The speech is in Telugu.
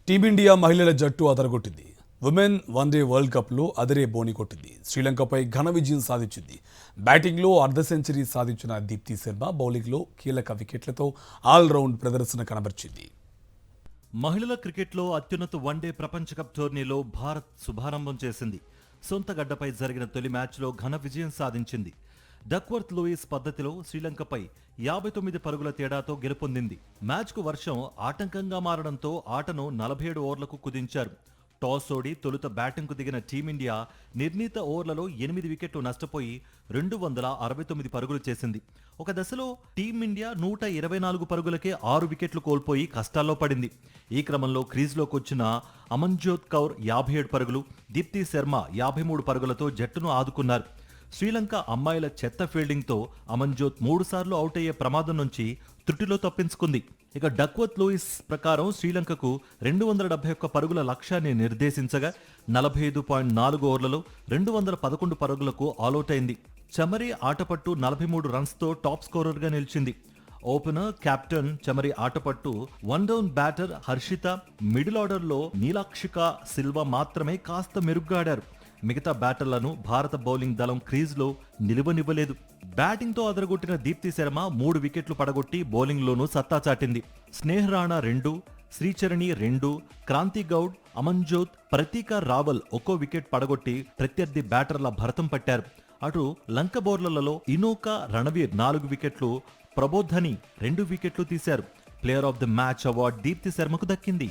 టీమిండియా మహిళల జట్టు అదరగొట్టింది. ఉమెన్ వన్డే వరల్డ్ కప్లో అదిరే బోని కొట్టింది. శ్రీలంకపై ఘన విజయం సాధించింది. బ్యాటింగ్లో అర్ధ సెంచరీ సాధించిన దీప్తి శర్మ బౌలింగ్లో కీలక వికెట్లతో ఆల్రౌండ్ ప్రదర్శన కనబర్చింది. మహిళల క్రికెట్లో అత్యున్నత వన్డే ప్రపంచ కప్ టోర్నీలో భారత్ శుభారంభం చేసింది. సొంత గడ్డపై జరిగిన తొలి మ్యాచ్లో ఘన విజయం సాధించింది. డక్వర్త్ లూయిస్ పద్ధతిలో శ్రీలంకపై 59 పరుగుల తేడాతో గెలుపొందింది. మ్యాచ్కు వర్షం ఆటంకంగా మారడంతో ఆటను 47 ఓవర్లకు కుదించారు. టాస్ ఓడి తొలుత బ్యాటింగ్కు దిగిన టీమిండియా నిర్ణీత ఓవర్లలో 8 వికెట్లు నష్టపోయి 269 పరుగులు చేసింది. ఒక దశలో టీమిండియా 124 పరుగులకే 6 వికెట్లు కోల్పోయి కష్టాల్లో పడింది. ఈ క్రమంలో క్రీజ్లోకి వచ్చిన అమన్జోత్ కౌర్ 57 పరుగులు, దీప్తి శర్మ 53 పరుగులతో జట్టును ఆదుకున్నారు. శ్రీలంక అమ్మాయిల చెత్త ఫీల్డింగ్తో అమన్జోత్ 3 సార్లు అవుట్ అయ్యే ప్రమాదం నుంచి త్రుటిలో తప్పించుకుంది. ఇక డక్వర్త్ లూయిస్ ప్రకారం శ్రీలంకకు 271 పరుగుల లక్ష్యాన్ని నిర్దేశించగా 45.4 ఓవర్లలో 211 పరుగులకు ఆలౌట్ అయింది. చమరి ఆటపట్టు 43 రన్స్తో టాప్ స్కోరర్గా నిలిచింది. Opener captain Chamari Athapaththu, one down batter Harshitha, middle ఆర్డర్లో నీలాక్షిక సిల్వా మాత్రమే కాస్త మెరుగ్గా ఆడారు. మిగతా బ్యాటర్లను భారత బౌలింగ్ దళం క్రీజ్లో నిలువనివ్వలేదు. బ్యాటింగ్తో అదరగొట్టిన దీప్తి శర్మ 3 వికెట్లు పడగొట్టి బౌలింగ్లోనూ సత్తా చాటింది. స్నేహ్ రాణా 2, శ్రీచరణి 2, క్రాంతి గౌడ్, అమన్జోత్, ప్రతీక రావల్ ఒక్కో వికెట్ పడగొట్టి ప్రత్యర్థి బ్యాటర్ల భరతం పట్టారు. అటు లంక బౌలర్లలో ఇనోకా రణవీర్ 4 వికెట్లు, ప్రబోధని 2 వికెట్లు తీశారు. Player of the match award Deepti శర్మకు దక్కింది.